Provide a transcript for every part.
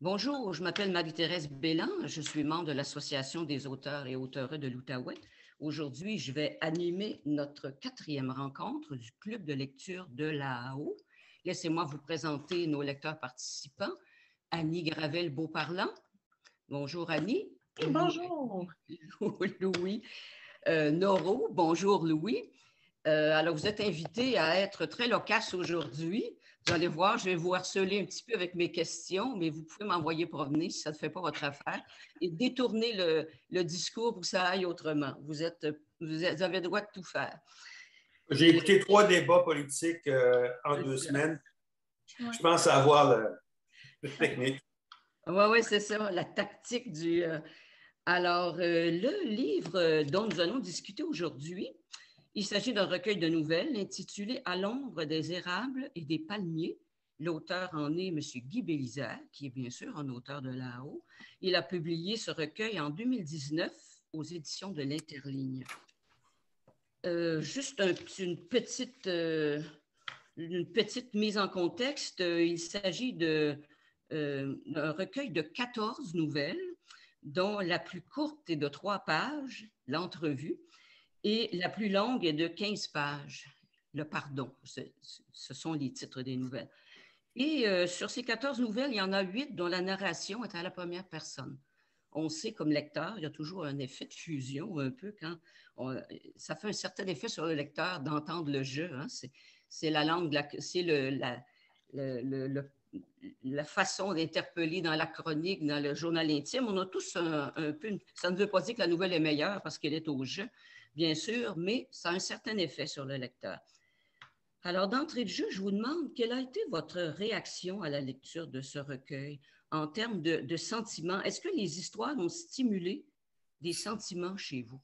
Bonjour, je m'appelle Marie-Thérèse Bélan, je suis membre de l'Association des auteurs et auteures de l'Outaouais. Aujourd'hui, je vais animer notre 4e rencontre du club de lecture de l'AAO. Laissez-moi vous présenter nos lecteurs participants. Annie Gravel-Beauparlant. Bonjour Annie. Bonjour. Louis Noro. Bonjour Louis. Alors, vous êtes invité à être très loquace aujourd'hui. Vous allez voir, je vais vous harceler un petit peu avec mes questions, mais vous pouvez m'envoyer promener si ça ne fait pas votre affaire et détourner le discours pour que ça aille autrement. Vous avez le droit de tout faire. J'ai écouté 3 débats politiques en 2 semaines. Je pense avoir le technique. Oui, c'est ça, la tactique du... Alors, le livre dont nous allons discuter aujourd'hui, il s'agit d'un recueil de nouvelles intitulé « À l'ombre des érables et des palmiers ». L'auteur en est M. Guy Bélizaire, qui est bien sûr un auteur de l'AAO. Il a publié ce recueil en 2019 aux éditions de l'Interligne. Juste une petite mise en contexte. Il s'agit d'un recueil de 14 nouvelles, dont la plus courte est de 3 pages, l'entrevue, et la plus longue est de 15 pages, le pardon. Ce sont les titres des nouvelles. Et sur ces 14 nouvelles, il y en a 8 dont la narration est à la première personne. On sait, comme lecteur, il y a toujours un effet de fusion, un peu, quand ça fait un certain effet sur le lecteur d'entendre le jeu. Hein. C'est la langue, c'est la façon d'interpeller dans la chronique, dans le journal intime. On a tous un peu... Ça ne veut pas dire que la nouvelle est meilleure parce qu'elle est au jeu, bien sûr, mais ça a un certain effet sur le lecteur. Alors, d'entrée de jeu, je vous demande quelle a été votre réaction à la lecture de ce recueil en termes de sentiments. Est-ce que les histoires ont stimulé des sentiments chez vous?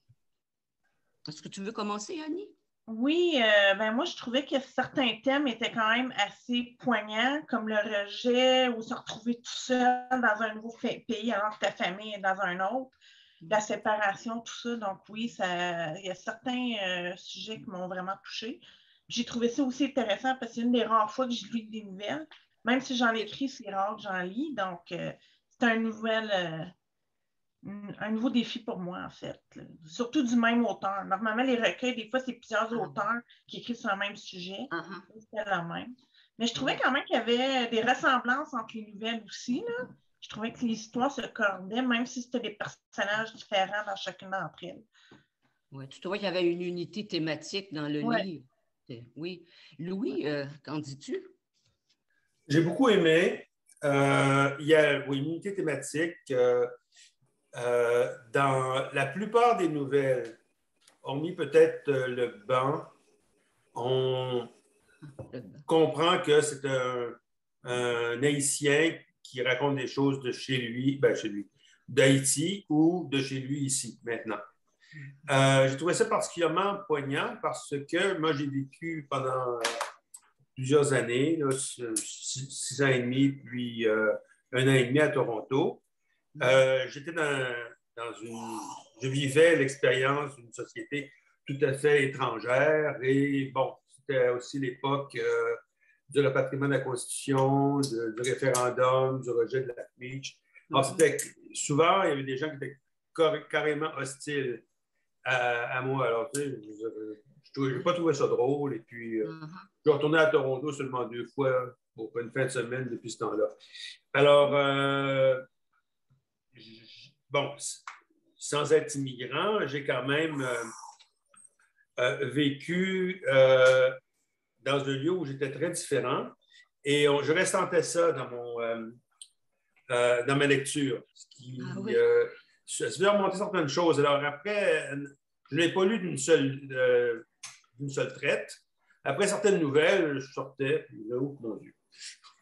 Est-ce que tu veux commencer, Annie? Oui, moi, je trouvais que certains thèmes étaient quand même assez poignants, comme le rejet ou se retrouver tout seul dans un nouveau pays alors que ta famille est dans un autre, la séparation, tout ça. Donc oui, il y a certains sujets qui m'ont vraiment touchée. J'ai trouvé ça aussi intéressant parce que c'est une des rares fois que je lis des nouvelles. Même si j'en écris, c'est rare que j'en lis. Donc, c'est un nouveau défi pour moi, en fait. Surtout du même auteur. Normalement, les recueils, des fois, c'est plusieurs auteurs qui écrivent sur le même sujet. C'était la même. Mais je trouvais quand même qu'il y avait des ressemblances entre les nouvelles aussi, là. Je trouvais que les histoires se cordaient, même si c'était des personnages différents dans chacune d'entre elles. Oui, tu vois qu'il y avait une unité thématique dans le livre. Oui. Louis, qu'en dis-tu? J'ai beaucoup aimé. Il y a une unité thématique. Dans la plupart des nouvelles, hormis peut-être le banc, on comprend que c'est un Haïtien qui raconte des choses de chez lui, d'Haïti ou de chez lui ici, maintenant. J'ai trouvé ça particulièrement poignant parce que moi, j'ai vécu pendant plusieurs années, 6 ans et demi, puis 1 an et demi à Toronto. J'étais je vivais l'expérience d'une société tout à fait étrangère et bon, c'était aussi l'époque de le patrimoine de la Constitution, du référendum, du rejet de la Beach. Alors, souvent, il y avait des gens qui étaient carrément hostiles à moi. Alors, tu sais, je n'ai pas trouvé ça drôle. Et puis, je suis retourné à Toronto seulement 2 fois pour une fin de semaine depuis ce temps-là. Alors, bon, sans être immigrant, j'ai quand même vécu dans un lieu où j'étais très différent et je ressentais ça dans ma lecture. Ce qui ça faisait remonter certaines choses. Alors après, je ne l'ai pas lu d'une seule traite. Après certaines nouvelles, je sortais, puis là, oh mon Dieu.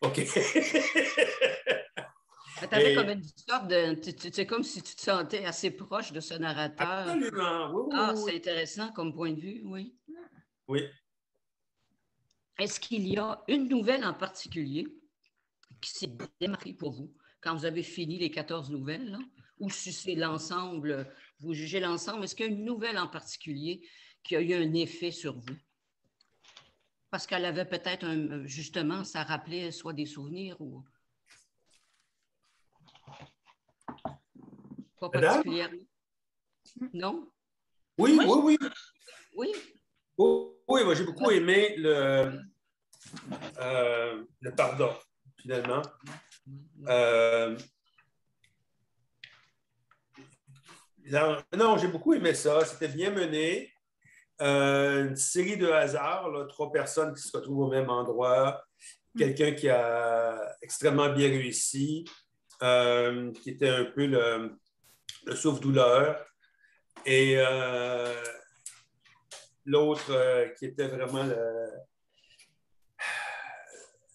OK. Tu avais comme une sorte de... C'est comme si tu te sentais assez proche de ce narrateur. Absolument, oui. C'est intéressant comme point de vue, oui. Oui. Est-ce qu'il y a une nouvelle en particulier qui s'est démarquée pour vous quand vous avez fini les 14 nouvelles, là? Ou si c'est l'ensemble, vous jugez l'ensemble, est-ce qu'il y a une nouvelle en particulier qui a eu un effet sur vous? Parce qu'elle avait peut-être, justement, ça rappelait soit des souvenirs ou... Pas Madame? particulièrement. Non? Oui, Moi, oui, oui. Oui? Oui, moi j'ai beaucoup aimé le pardon, finalement. Non, j'ai beaucoup aimé ça. C'était bien mené. Une série de hasards, là, 3 personnes qui se retrouvent au même endroit. Quelqu'un qui a extrêmement bien réussi, qui était un peu le souffre-douleur. Et l'autre qui était vraiment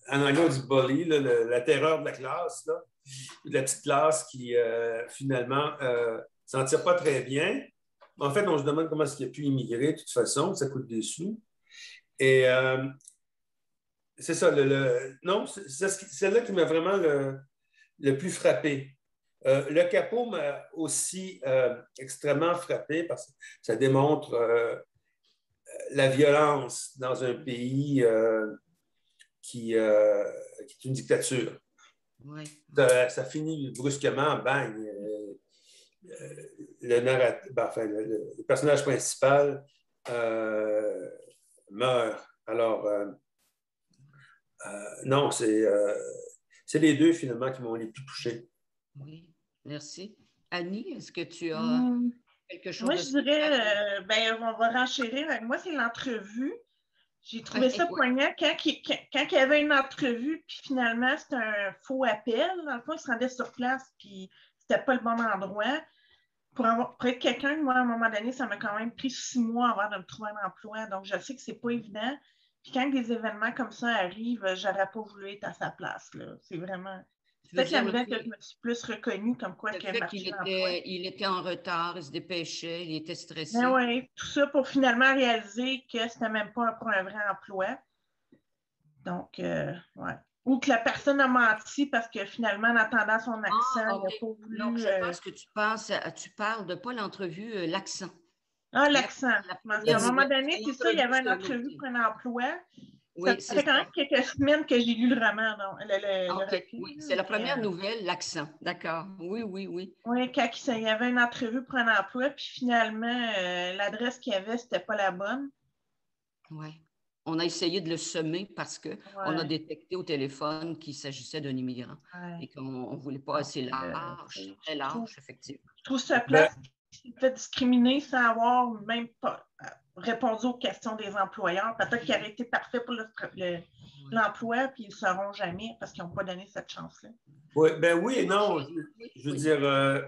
en anglais, on dit bully, là, la terreur de la classe, là, de la petite classe qui finalement s'en tire pas très bien. En fait, on se demande comment est-ce qu'il a pu immigrer de toute façon, ça coûte des sous. Et c'est ça, non, c'est celle-là qui m'a vraiment le plus frappé. Le capot m'a aussi extrêmement frappé parce que ça démontre la violence dans un pays qui est une dictature. Oui. Ça finit brusquement, bang. Le personnage principal meurt. Alors, non, c'est les deux finalement qui m'ont les plus touchés. Oui, merci. Annie, est-ce que tu as hum, quelque chose moi, de je dirais, spécial? on va renchérir avec moi, c'est l'entrevue. J'ai trouvé ça Oui. poignant quand il y avait une entrevue, puis finalement, c'était un faux appel. Dans le fond, il se rendait sur place, puis c'était pas le bon endroit. Pour être quelqu'un, moi, à un moment donné, ça m'a quand même pris 6 mois avant de me trouver un emploi. Donc, je sais que c'est pas évident. Puis quand des événements comme ça arrivent, j'aurais pas voulu être à sa place, là. C'est vraiment... Tu C'est veux peut-être la dire nouvelle que je me suis plus reconnue comme quoi le que le fait qu'il marché de l'emploi. il était en retard, il se dépêchait, il était stressé. Mais oui, tout ça pour finalement réaliser que c'était même pas pour un vrai emploi. Donc, ouais. Ou que la personne a menti parce que finalement, en attendant son accent, il n'a OK. pas voulu. Non, je pense que tu parles de pas l'entrevue, l'accent. Ah, l'accent. La Parce qu'à première un moment nouvelle, donné, c'est c'est ça, il y l'entrevue, avait une c'est un autre entrevue film. pour un emploi. Oui, Ça c'est fait quand même ça. quelques semaines que j'ai lu le roman, donc, le OK, recueil. oui, c'est la première nouvelle, l'accent. D'accord. Oui, oui, oui. Oui, quand il y avait une entrevue pour un emploi, puis finalement, l'adresse qu'il y avait, c'était pas la bonne. Oui. On a essayé de le semer parce qu'on a Ouais, détecté au téléphone qu'il s'agissait d'un immigrant ouais. et qu'on ne voulait pas assez large, très large, effectivement. Je trouve ça Ben, place qu'il fait discriminer sans avoir même pas répondu aux questions des employeurs. Peut-être qu'il aurait été parfait pour l'emploi, puis ils ne le sauront jamais parce qu'ils n'ont pas donné cette chance-là. oui, ben oui et non. Je veux Oui. dire,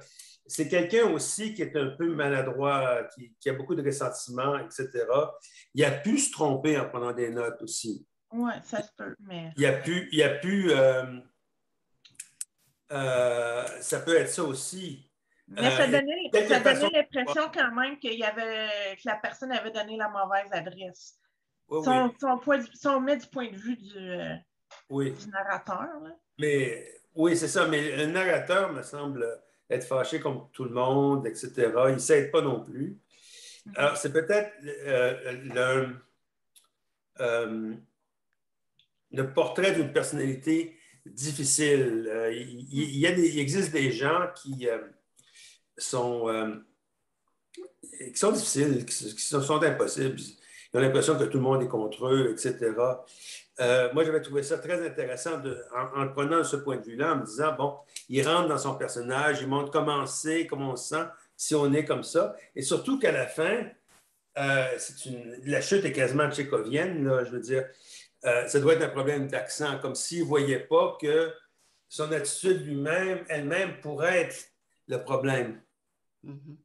c'est quelqu'un aussi qui est un peu maladroit, qui a beaucoup de ressentiment, etc. Il a pu se tromper en prenant des notes aussi. Oui, ça se peut, mais... Ça peut être ça aussi. Mais ça Et donnait, quelque ça donnait façon, l'impression quand même que la personne avait donné la mauvaise adresse. oui, Si oui, on met du point de vue oui. du narrateur, là. Mais oui, c'est ça. Mais le narrateur me semble être fâché comme tout le monde, etc. Il ne s'aide pas non plus. Alors, c'est peut-être euh, le portrait d'une personnalité difficile. Il existe des gens sont, euh, qui sont difficiles, qui sont impossibles. Ils ont l'impression que tout le monde est contre eux, etc. Moi, j'avais trouvé ça très intéressant en prenant ce point de vue-là, en me disant, bon, il rentre dans son personnage, il montre comment c'est, comment on se sent si on est comme ça. Et surtout qu'à la fin, la chute est quasiment tchécovienne, là, je veux dire. Ça doit être un problème d'accent, comme s'il ne voyait pas que son attitude lui-même, elle-même, pourrait être le problème. Mhm.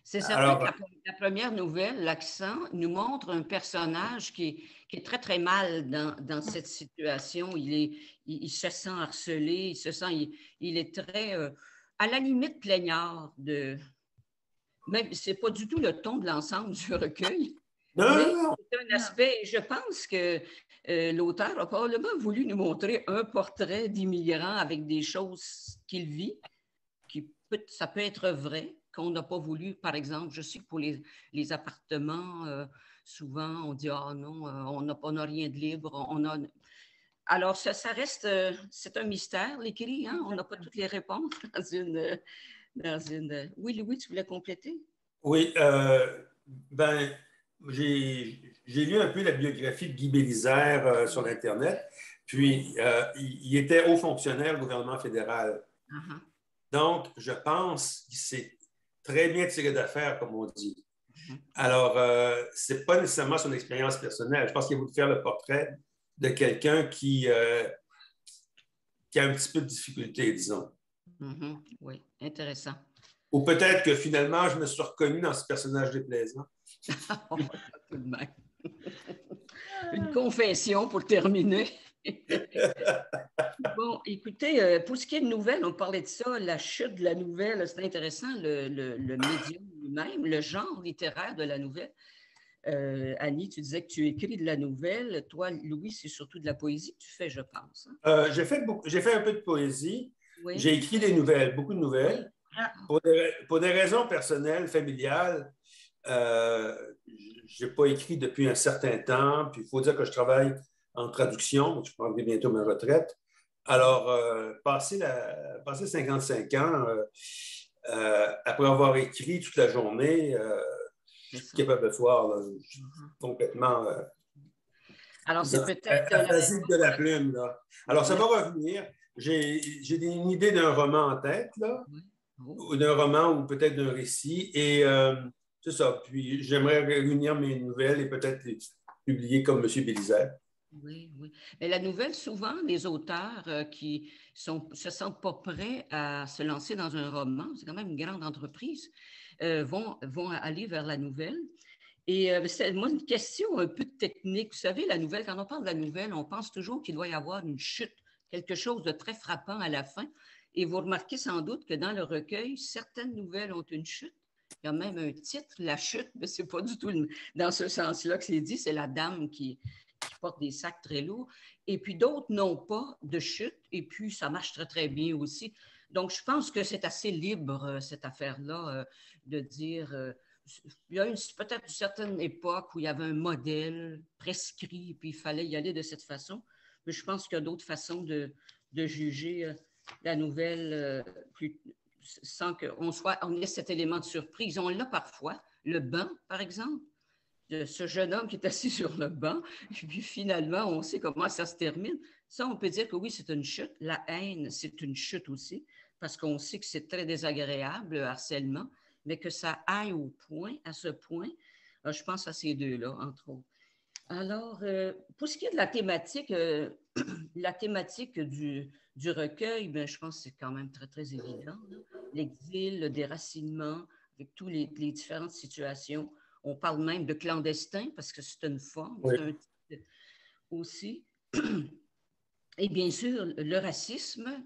C'est certain que Alors, la première nouvelle, l'accent, nous montre un personnage qui est très, très mal dans cette situation. Il se sent harcelé, il est très, à la limite, plaignard. Même, c'est pas du tout le ton de l'ensemble du recueil, non, mais non, non. c'est un aspect, je pense que l'auteur a probablement voulu nous montrer un portrait d'immigrant avec des choses qu'il vit, ça peut être vrai, qu'on n'a pas voulu, par exemple, je sais que pour les appartements, souvent on dit, ah non, on n'a rien de libre, Alors, ça reste, c'est un mystère, l'écrit, hein? On n'a pas toutes les réponses dans une... Oui, Louis, tu voulais compléter? Oui, ben, j'ai lu un peu la biographie de Guy Bélisère sur Internet, puis il était haut fonctionnaire du gouvernement fédéral. Uh-huh. Donc, je pense qu'il s'est très bien tiré d'affaire, comme on dit. Alors, ce n'est pas nécessairement son expérience personnelle. Je pense qu'il a voulu faire le portrait de quelqu'un qui a un petit peu de difficulté, disons. Oui, intéressant. Ou peut-être que finalement, je me suis reconnu dans ce personnage déplaisant. Tout de même. Une confession pour terminer. Bon, écoutez, pour ce qui est de nouvelles, on parlait de ça, la chute de la nouvelle, c'est intéressant, le médium lui-même, le genre littéraire de la nouvelle. Annie, tu disais que tu écris de la nouvelle. Toi, Louis, c'est surtout de la poésie que tu fais, je pense. Hein? J'ai fait un peu de poésie. Oui. J'ai écrit des nouvelles, beaucoup de nouvelles. Oui. Pour des raisons personnelles, familiales, je n'ai pas écrit depuis un certain temps. Puis il faut dire que je travaille en traduction, donc je prendrai bientôt ma retraite. Alors, passé 55 ans, après avoir écrit toute la journée, je suis capable de voir, là, je suis complètement alors, c'est peut-être aphasique de la plume. Là. Alors, ça va revenir. J'ai une idée d'un roman en tête, là, ou d'un roman ou peut-être d'un récit. Et c'est ça. Puis, j'aimerais réunir mes nouvelles et peut-être les publier comme M. Bélisère. Oui, oui. Mais la nouvelle, souvent, les auteurs qui se sentent pas prêts à se lancer dans un roman, c'est quand même une grande entreprise, vont aller vers la nouvelle. Et moi, une question un peu technique. Vous savez, la nouvelle, quand on parle de la nouvelle, on pense toujours qu'il doit y avoir une chute, quelque chose de très frappant à la fin. Et vous remarquez sans doute que dans le recueil, certaines nouvelles ont une chute. Il y a même un titre, La chute, mais ce n'est pas du tout dans ce sens-là que c'est dit. C'est la dame qui portent des sacs très lourds. Et puis d'autres n'ont pas de chute. Et puis, ça marche très, très bien aussi. Donc, je pense que c'est assez libre, cette affaire-là, de dire... il y a peut-être une certaine époque où il y avait un modèle prescrit et puis il fallait y aller de cette façon. Mais je pense qu'il y a d'autres façons de juger la nouvelle sans qu'on ait cet élément de surprise. On l'a parfois. Le banc, par exemple. De ce jeune homme qui est assis sur le banc, et puis finalement, on sait comment ça se termine. Ça, on peut dire que oui, c'est une chute. La haine, c'est une chute aussi, parce qu'on sait que c'est très désagréable, le harcèlement, mais que ça aille à ce point, je pense à ces deux-là, entre autres. Alors, pour ce qui est de la thématique du recueil, bien, je pense que c'est quand même très, très évident. L'exil, le déracinement, avec toutes les différentes situations. On parle même de clandestin parce que c'est une forme, oui. C'est un titre aussi. Et bien sûr, le racisme,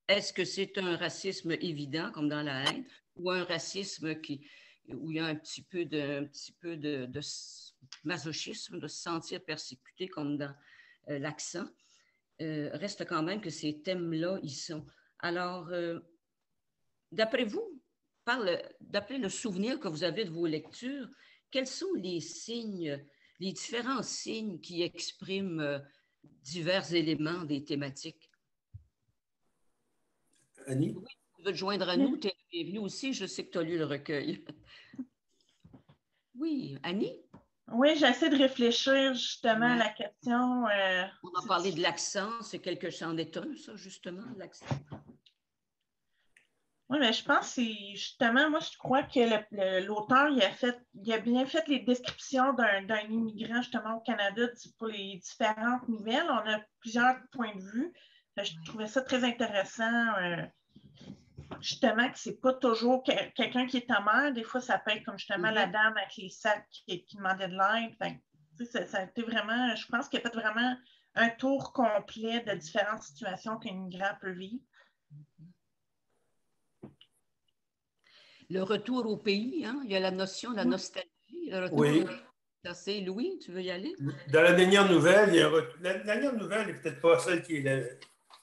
est-ce que c'est un racisme évident comme dans la haine ou un racisme où il y a un petit peu de masochisme, de se sentir persécuté comme dans l'accent? Reste quand même que ces thèmes-là, ils sont. Alors, d'après vous, d'après le souvenir que vous avez de vos lectures, quels sont les signes, les différents signes qui expriment divers éléments des thématiques? Annie? Oui, tu veux te joindre à nous, tu es bienvenue aussi, je sais que tu as lu le recueil. Oui, Annie? Oui, j'essaie de réfléchir justement à la question. On a parlé de l'accent, c'est c'en est un, ça, justement, l'accent. Oui, mais je pense que c'est justement, moi, je crois que l'auteur, il a bien fait les descriptions d'un immigrant justement au Canada pour les différentes nouvelles. On a plusieurs points de vue. Je trouvais ça très intéressant. Justement, que c'est pas toujours quelqu'un qui est ta mère. Des fois, ça peut être comme justement la dame avec les sacs qui demandait de l'aide. Ça a été vraiment, je pense qu'il a fait vraiment un tour complet de différentes situations qu'un immigrant peut vivre. Le retour au pays, hein? Il y a la notion, la nostalgie. Le retour oui. Au pays. C'est Louis, tu veux y aller? Dans la dernière nouvelle, la dernière nouvelle n'est peut-être pas celle qui est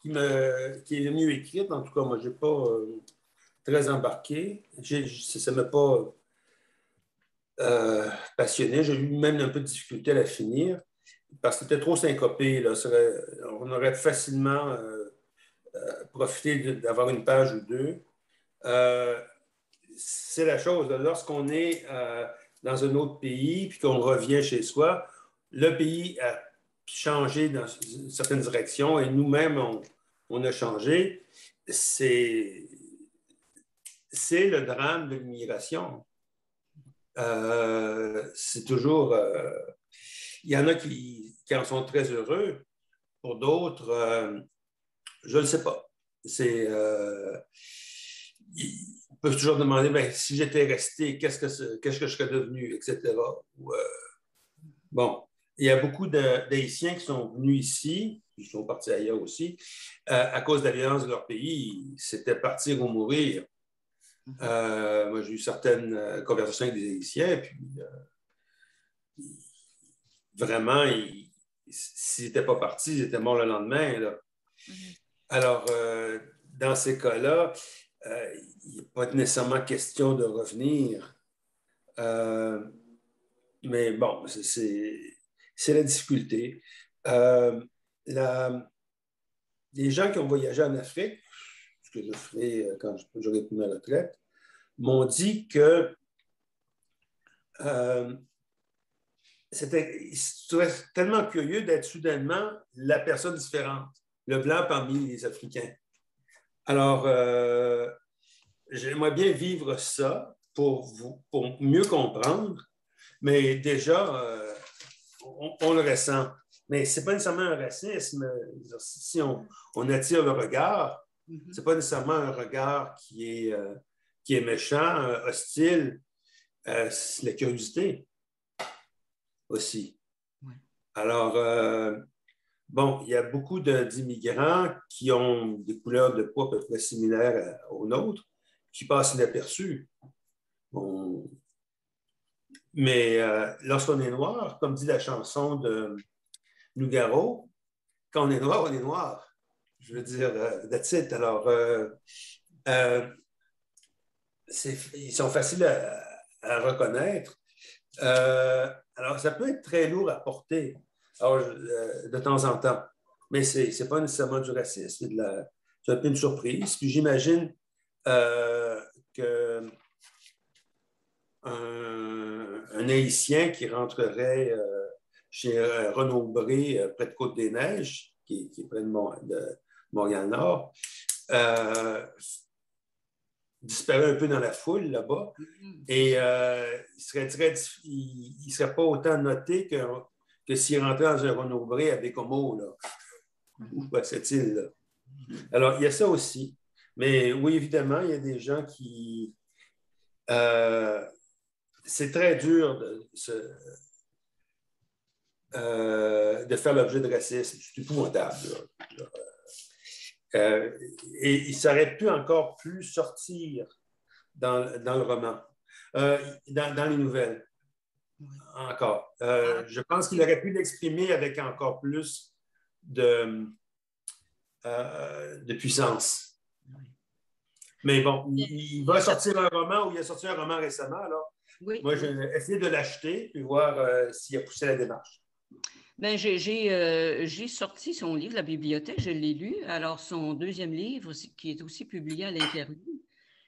le mieux écrite. En tout cas, moi, je n'ai pas très embarqué. Ça ne m'a pas passionné. J'ai eu même un peu de difficulté à la finir parce que c'était trop syncopé. Là. On aurait facilement profité d'avoir une page ou deux. c'est la chose. Lorsqu'on est dans un autre pays puis qu'on revient chez soi, le pays a changé dans une certaine direction et nous-mêmes, on a changé. C'est le drame de l'immigration. C'est toujours... il y en a qui en sont très heureux. Pour d'autres, je ne sais pas. Ils peuvent toujours demander, ben, si j'étais resté, qu'est-ce que je serais devenu, etc. Bon, il y a beaucoup d'Haïtiens qui sont venus ici, qui sont partis ailleurs aussi, à cause de la violence de leur pays. C'était partir ou mourir. Moi, j'ai eu certaines conversations avec des Haïtiens, puis vraiment, s'ils n'étaient pas partis, ils étaient morts le lendemain. Là. Alors, dans ces cas-là, il n'est pas nécessairement question de revenir. Mais bon, c'est la difficulté. Les gens qui ont voyagé en Afrique, ce que je ferai quand j'aurai pris ma retraite, m'ont dit que ils se trouvaient tellement curieux d'être soudainement la personne différente, le blanc parmi les Africains. Alors, j'aimerais bien vivre ça pour mieux comprendre, mais déjà, on le ressent. Mais ce n'est pas nécessairement un racisme. Si on attire le regard, ce n'est pas nécessairement un regard qui est méchant, hostile. C'est la curiosité aussi. Ouais. Alors, bon, il y a beaucoup d'immigrants qui ont des couleurs de peau à peu près similaires aux nôtres, qui passent inaperçus. Mais lorsqu'on est noir, comme dit la chanson de Nougaro, quand on est noir, on est noir. Je veux dire, that's it. Alors, ils sont faciles à reconnaître. Alors, ça peut être très lourd à porter de temps en temps, mais ce n'est pas nécessairement du racisme, c'est un peu une surprise. Puis j'imagine qu'un Haïtien qui rentrerait chez Renaud Bré, près de Côte-des-Neiges, qui est près de Montréal-Nord, disparaît un peu dans la foule là-bas et il serait pas autant noté que s'il rentrait dans un Renaud Bré à Bécomo, là, ou à cette île-là. Alors, il y a ça aussi. Mais oui, évidemment, il y a des gens qui... c'est très dur de faire l'objet de racisme. C'est épouvantable. Et ça aurait pu encore plus sortir dans le roman, dans les nouvelles. Encore. Je pense qu'il aurait pu l'exprimer avec encore plus de puissance. Mais bon, il va sortir un roman, ou il a sorti un roman récemment. Alors, oui. Moi, j'ai essayé de l'acheter et voir s'il a poussé la démarche. Bien, j'ai sorti son livre, La bibliothèque, je l'ai lu. Alors, son deuxième livre, qui est aussi publié à l'Interview,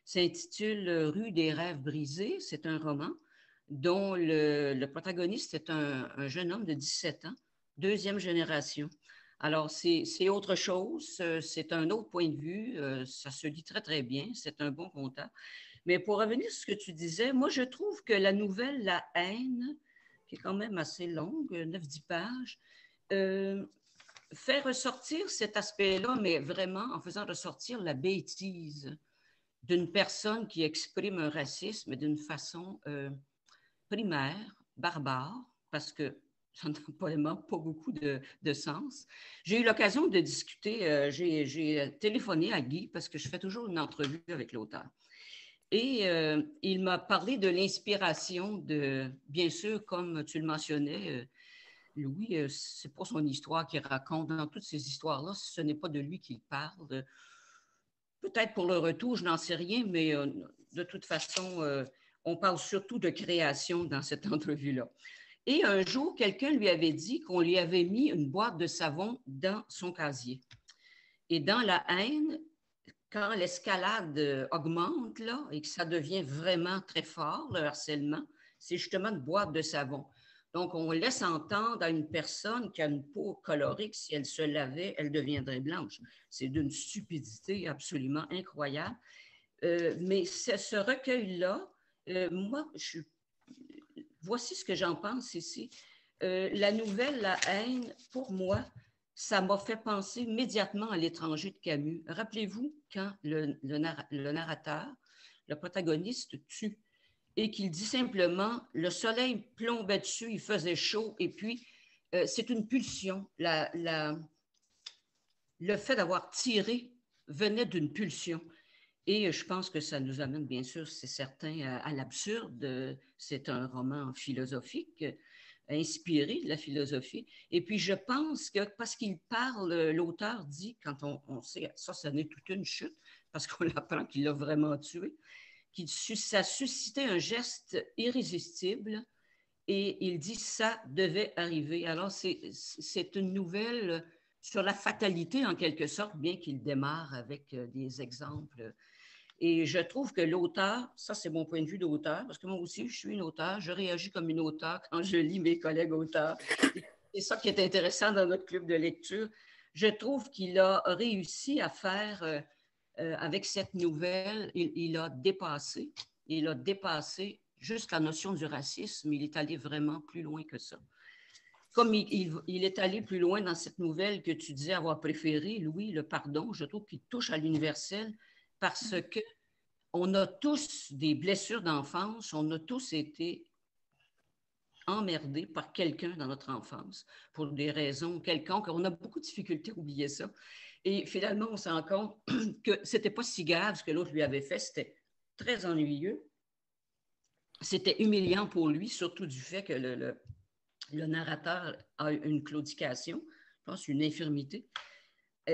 s'intitule Rue des rêves brisés. C'est un roman dont le protagoniste est un jeune homme de 17 ans, deuxième génération. Alors, c'est autre chose, c'est un autre point de vue, ça se lit très, très bien, c'est un bon conteur. Mais pour revenir sur ce que tu disais, moi, je trouve que la nouvelle La haine, qui est quand même assez longue, 9-10 pages, fait ressortir cet aspect-là, mais vraiment en faisant ressortir la bêtise d'une personne qui exprime un racisme d'une façon primaire, barbare, parce que ça n'a probablement pas beaucoup de sens. J'ai eu l'occasion de discuter, j'ai téléphoné à Guy, parce que je fais toujours une entrevue avec l'auteur. Et il m'a parlé de l'inspiration de, bien sûr, comme tu le mentionnais, Louis, c'est pas son histoire qu'il raconte. Dans toutes ces histoires-là, ce n'est pas de lui qu'il parle. Peut-être pour le retour, je n'en sais rien, mais de toute façon, on parle surtout de création dans cette entrevue-là. Et un jour, quelqu'un lui avait dit qu'on lui avait mis une boîte de savon dans son casier. Et dans La haine, quand l'escalade augmente là, et que ça devient vraiment très fort, le harcèlement, c'est justement de boire de savon. Donc, on laisse entendre à une personne qui a une peau colorée que si elle se lavait, elle deviendrait blanche. C'est d'une stupidité absolument incroyable. Mais ce recueil-là, moi, voici ce que j'en pense ici. La nouvelle La haine, pour moi, ça m'a fait penser immédiatement à L'étranger de Camus. Rappelez-vous quand le narrateur, le protagoniste, tue et qu'il dit simplement, le soleil plombait dessus, il faisait chaud, et puis c'est une pulsion. Le fait d'avoir tiré venait d'une pulsion. Et je pense que ça nous amène, bien sûr, c'est certain, à l'absurde. C'est un roman philosophique, inspiré de la philosophie. Et puis, je pense que parce qu'il parle, l'auteur dit, quand on sait, ça n'est toute une chute, parce qu'on apprend qu'il l'a vraiment tué, ça a suscité un geste irrésistible et il dit ça devait arriver. Alors, c'est une nouvelle sur la fatalité, en quelque sorte, bien qu'il démarre avec des exemples. Et je trouve que l'auteur, ça c'est mon point de vue d'auteur, parce que moi aussi, je suis une auteure, je réagis comme une auteure quand je lis mes collègues auteurs. C'est ça qui est intéressant dans notre club de lecture. Je trouve qu'il a réussi à faire, avec cette nouvelle, il a dépassé juste la notion du racisme, il est allé vraiment plus loin que ça. Comme il est allé plus loin dans cette nouvelle que tu disais avoir préférée, Louis, le pardon, je trouve qu'il touche à l'universel parce qu'on a tous des blessures d'enfance, on a tous été emmerdés par quelqu'un dans notre enfance pour des raisons quelconques. On a beaucoup de difficultés à oublier ça. Et finalement, on se rend compte que c'était pas si grave ce que l'autre lui avait fait, c'était très ennuyeux. C'était humiliant pour lui, surtout du fait que le narrateur a une claudication, je pense une infirmité,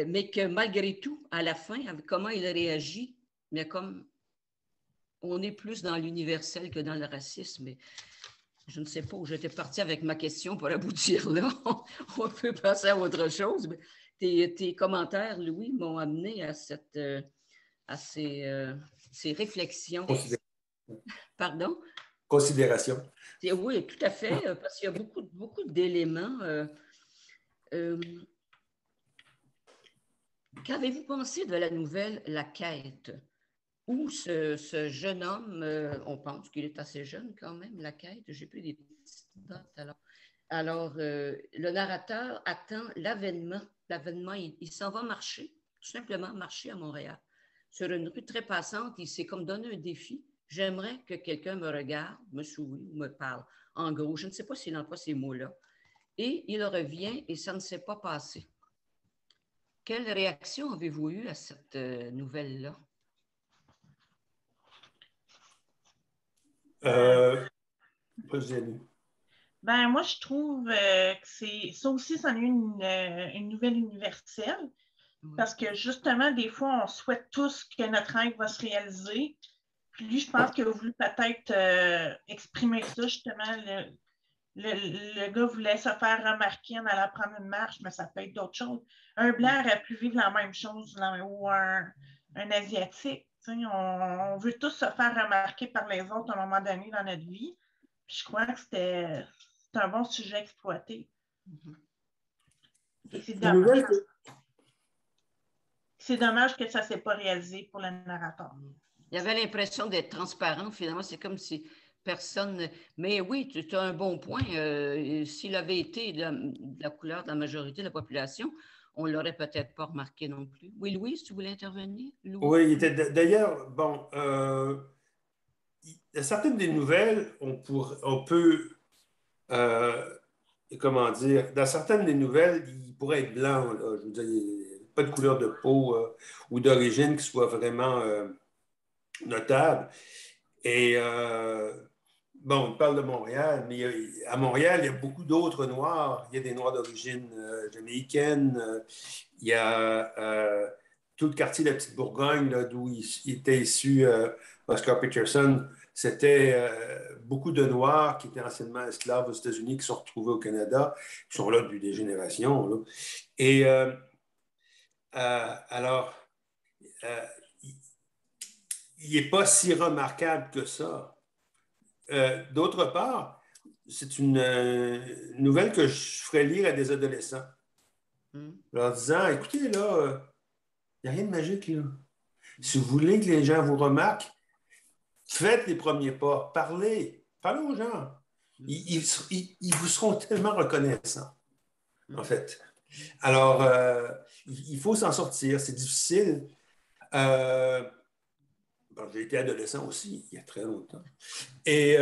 mais que malgré tout, à la fin, avec comment il réagit, mais comme on est plus dans l'universel que dans le racisme. Mais je ne sais pas où j'étais partie avec ma question pour aboutir là. On peut passer à autre chose. Mais tes commentaires, Louis, m'ont amené à ces réflexions. Pardon? Considération. Oui, tout à fait, parce qu'il y a beaucoup d'éléments. Qu'avez-vous pensé de la nouvelle La Quête, où ce jeune homme, on pense qu'il est assez jeune quand même, La Quête, j'ai pris des petites notes alors le narrateur attend l'avènement, il s'en va marcher, tout simplement marcher à Montréal, sur une rue très passante, il s'est comme donné un défi. J'aimerais que quelqu'un me regarde, me sourie ou me parle. En gros, je ne sais pas s'il emploie ces mots-là. Et il revient et ça ne s'est pas passé. Quelle réaction avez-vous eue à cette nouvelle-là? Ben, moi, je trouve que ça aussi, c'en est une nouvelle universelle. Oui. Parce que justement, des fois, on souhaite tous que notre rêve va se réaliser. Puis lui, je pense qu'il a voulu peut-être exprimer ça, justement. Le gars voulait se faire remarquer en allant prendre une marche, mais ça peut être d'autres choses. Un Blanc aurait pu vivre la même chose ou un Asiatique. On veut tous se faire remarquer par les autres à un moment donné dans notre vie. Puis je crois que c'est un bon sujet exploité. Et c'est dommage. C'est dommage que ça ne s'est pas réalisé pour le narrateur. Il y avait l'impression d'être transparent, finalement. C'est comme si personne... Mais oui, tu as un bon point. S'il avait été de la couleur de la majorité de la population, on ne l'aurait peut-être pas remarqué non plus. Oui, Louis, si tu voulais intervenir? Louis? Oui, d'ailleurs, bon, certaines des nouvelles, on peut, comment dire, dans certaines des nouvelles, il pourrait être blanc, là, je veux dire, il n'y a pas de couleur de peau ou d'origine qui soit vraiment notable. Et bon, on parle de Montréal, mais à Montréal, il y a beaucoup d'autres Noirs. Il y a des Noirs d'origine jamaïcaine. Il y a tout le quartier de la Petite Bourgogne, d'où il était issu Oscar Peterson. C'était beaucoup de Noirs qui étaient anciennement esclaves aux États-Unis, qui sont retrouvés au Canada, qui sont là depuis des générations. Là. Et alors, il n'est pas si remarquable que ça. D'autre part, c'est une nouvelle que je ferais lire à des adolescents. Leur disant, écoutez, là, il n'y a rien de magique, là. Si vous voulez que les gens vous remarquent, faites les premiers pas, parlez aux gens. Ils vous seront tellement reconnaissants, en fait. Alors, il faut s'en sortir, c'est difficile. J'ai été adolescent aussi, il y a très longtemps. Et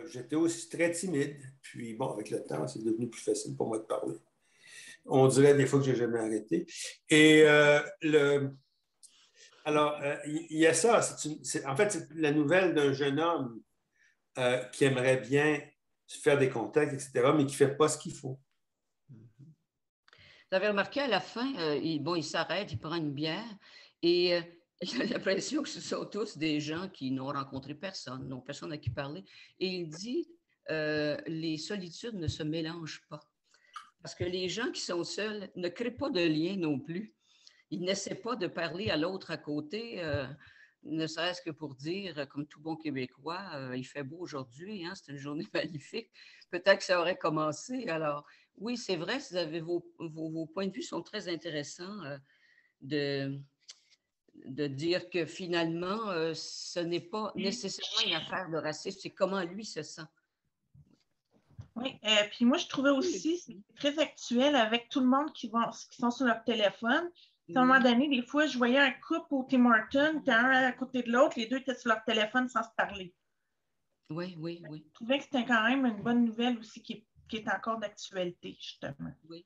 j'étais aussi très timide. Puis, bon, avec le temps, c'est devenu plus facile pour moi de parler. On dirait des fois que je n'ai jamais arrêté. Et alors, il y a ça. En fait, c'est la nouvelle d'un jeune homme qui aimerait bien faire des contacts, etc., mais qui ne fait pas ce qu'il faut. Vous avez remarqué à la fin, il s'arrête, il prend une bière et il a l'impression que ce sont tous des gens qui n'ont rencontré personne, n'ont personne à qui parler. Et il dit, les solitudes ne se mélangent pas. Parce que les gens qui sont seuls ne créent pas de lien non plus. Ils n'essaient pas de parler à l'autre à côté, ne serait-ce que pour dire, comme tout bon Québécois, il fait beau aujourd'hui, hein, c'est une journée magnifique. Peut-être que ça aurait commencé. Alors, oui, c'est vrai, vous avez vos points de vue sont très intéressants de dire que finalement, ce n'est pas nécessairement une affaire de racisme, c'est comment lui se sent. Oui, puis moi, je trouvais aussi, c'est très actuel avec tout le monde qui sont sur leur téléphone. À un moment donné, des fois, je voyais un couple au Tim Hortons, un à côté de l'autre, les deux étaient sur leur téléphone sans se parler. Oui. Je trouvais que c'était quand même une bonne nouvelle aussi qui est encore d'actualité, justement. Oui.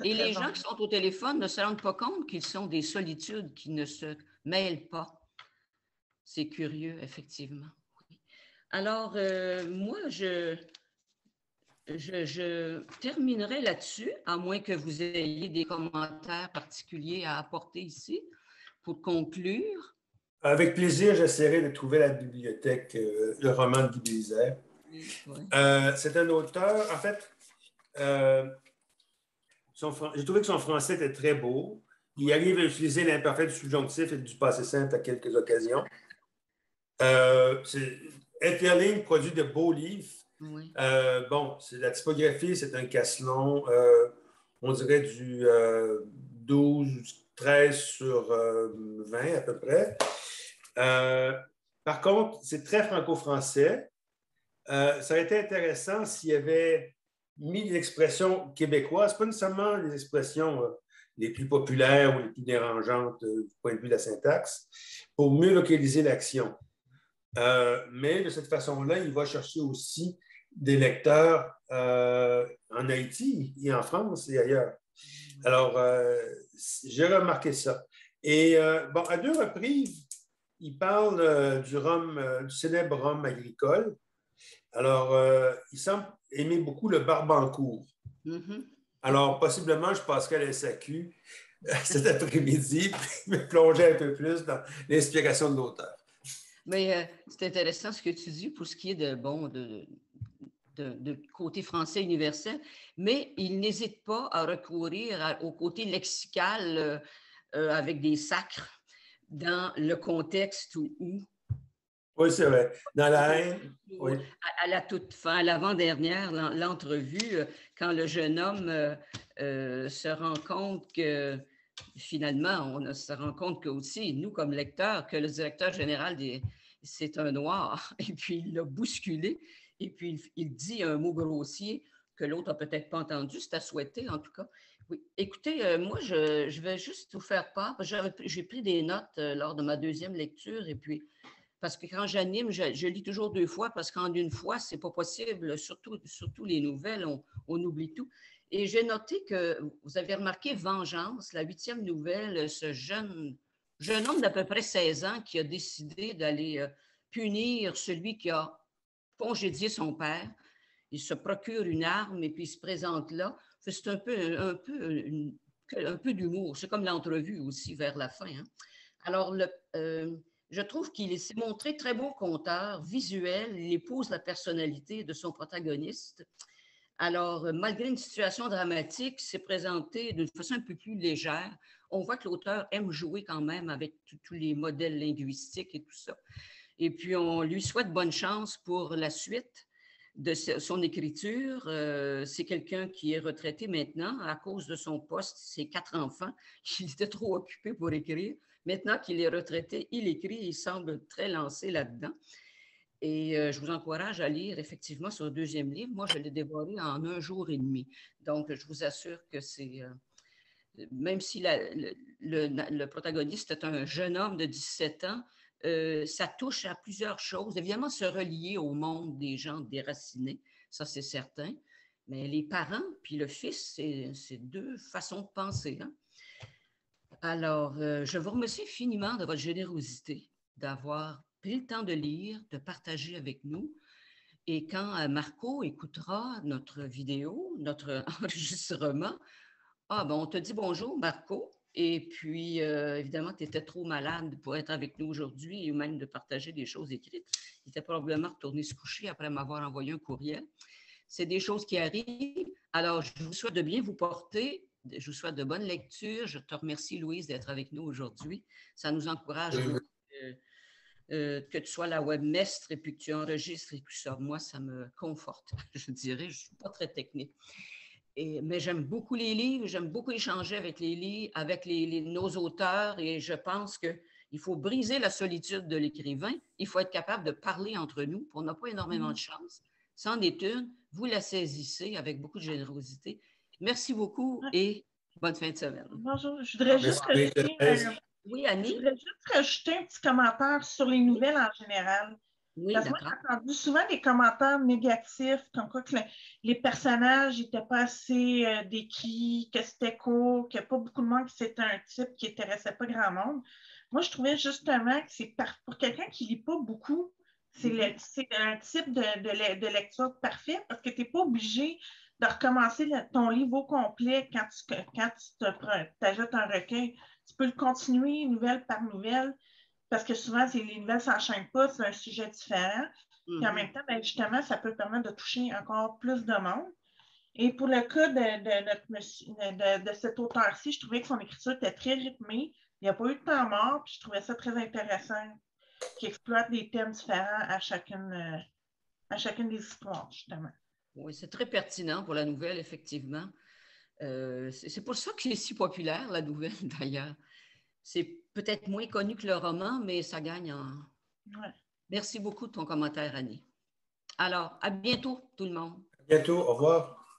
Et raison. Les gens qui sont au téléphone ne se rendent pas compte qu'ils sont des solitudes qui ne se mêlent pas. C'est curieux, effectivement. Oui. Alors, moi, je terminerai là-dessus, à moins que vous ayez des commentaires particuliers à apporter ici pour conclure. Avec plaisir, j'essaierai de trouver la bibliothèque, le roman de Guy Bézère. Oui. C'est un auteur, en fait, j'ai trouvé que son français était très beau. Il arrive à utiliser l'imparfait du subjonctif et du passé simple à quelques occasions. Interligne produit de beaux livres. Oui. C'est la typographie, c'est un Caslon, on dirait du 12, 13 sur 20 à peu près. Par contre, c'est très franco-français. Ça aurait été intéressant s'il y avait mis l'expression québécoise, pas nécessairement les expressions les plus populaires ou les plus dérangeantes du point de vue de la syntaxe, pour mieux localiser l'action. Mais de cette façon-là, il va chercher aussi des lecteurs en Haïti et en France et ailleurs. Alors, j'ai remarqué ça. Et à 2 reprises, il parle du célèbre rhum agricole. Alors, il semble aimer beaucoup le Barbancourt. Alors, possiblement, je passerai à la SAQ cet après-midi et me plonger un peu plus dans l'inspiration de l'auteur. Mais c'est intéressant ce que tu dis pour ce qui est de côté français universel, mais il n'hésite pas à recourir au côté lexical avec des sacres dans le contexte où oui, c'est vrai. Dans la haine, oui. À la toute fin, à l'avant-dernière, l'entrevue, quand le jeune homme se rend compte que finalement, on se rend compte que aussi, nous, comme lecteurs, que le directeur général, c'est un noir, et puis il l'a bousculé, et puis il dit un mot grossier que l'autre n'a peut-être pas entendu, c'est à souhaiter en tout cas. Oui. Écoutez, moi, je vais juste vous faire part, j'ai pris des notes lors de ma deuxième lecture, et puis parce que quand j'anime, je lis toujours 2 fois parce qu'en une fois, c'est pas possible. Surtout les nouvelles, on oublie tout. Et j'ai noté que vous avez remarqué Vengeance, la 8e nouvelle, ce jeune homme d'à peu près 16 ans qui a décidé d'aller punir celui qui a congédié son père. Il se procure une arme et puis il se présente là. C'est un peu d'humour. C'est comme l'entrevue aussi vers la fin. Hein. Alors, je trouve qu'il s'est montré très bon conteur, visuel, il épouse la personnalité de son protagoniste. Alors, malgré une situation dramatique, c'est présenté d'une façon un peu plus légère. On voit que l'auteur aime jouer quand même avec tous les modèles linguistiques et tout ça. Et puis, on lui souhaite bonne chance pour la suite de son écriture. C'est quelqu'un qui est retraité maintenant à cause de son poste, ses 4 enfants. Il était trop occupé pour écrire. Maintenant qu'il est retraité, il écrit, il semble très lancé là-dedans. Et je vous encourage à lire effectivement son deuxième livre. Moi, je l'ai dévoré en 1 jour et demi. Donc, je vous assure que c'est... même si le protagoniste est un jeune homme de 17 ans, ça touche à plusieurs choses. Évidemment, se relier au monde des gens déracinés, ça c'est certain. Mais les parents puis le fils, c'est 2 façons de penser. Hein? Alors, je vous remercie infiniment de votre générosité, d'avoir pris le temps de lire, de partager avec nous. Et quand Marco écoutera notre vidéo, notre enregistrement, on te dit bonjour, Marco. Et puis, évidemment, tu étais trop malade pour être avec nous aujourd'hui et même de partager des choses écrites. Il était probablement retourné se coucher après m'avoir envoyé un courriel. C'est des choses qui arrivent. Alors, je vous souhaite de bien vous porter. Je vous souhaite de bonnes lectures. Je te remercie, Louise, d'être avec nous aujourd'hui. Ça nous encourage que tu sois la webmestre et puis que tu enregistres et tout ça. Moi, ça me conforte, je dirais. Je ne suis pas très technique. Mais j'aime beaucoup les livres, j'aime beaucoup échanger avec les livres, avec nos auteurs, et je pense qu'il faut briser la solitude de l'écrivain. Il faut être capable de parler entre nous. On n'a pas énormément de chance. C'en est une. Vous la saisissez avec beaucoup de générosité. Merci beaucoup et bonne fin de semaine. Bonjour. Je voudrais juste rajouter oui, Annie? Je voudrais juste rajouter un petit commentaire sur les nouvelles en général. Oui, parce que moi, j'ai entendu souvent des commentaires négatifs, comme quoi que les personnages n'étaient pas assez décrits, que c'était court, qu'il n'y a pas beaucoup de monde, que c'était un type qui n'intéressait pas grand monde. Moi, je trouvais justement que c'est pour quelqu'un qui ne lit pas beaucoup, c'est un type de lecture parfait parce que tu n'es pas obligé de recommencer ton livre au complet quand tu t'ajoutes un recueil. Tu peux le continuer nouvelle par nouvelle parce que souvent, les nouvelles ne s'enchaînent pas, c'est un sujet différent. Puis en même temps, justement, ça peut permettre de toucher encore plus de monde. Et pour le cas de cet auteur-ci, je trouvais que son écriture était très rythmée. Il n'y a pas eu de temps mort, puis je trouvais ça très intéressant, qui exploite des thèmes différents à chacune des histoires, justement. Oui, c'est très pertinent pour la nouvelle, effectivement. C'est pour ça qu'il est si populaire, la nouvelle, d'ailleurs. C'est peut-être moins connu que le roman, mais ça gagne en... Ouais. Merci beaucoup de ton commentaire, Annie. Alors, à bientôt, tout le monde. À bientôt. Au revoir.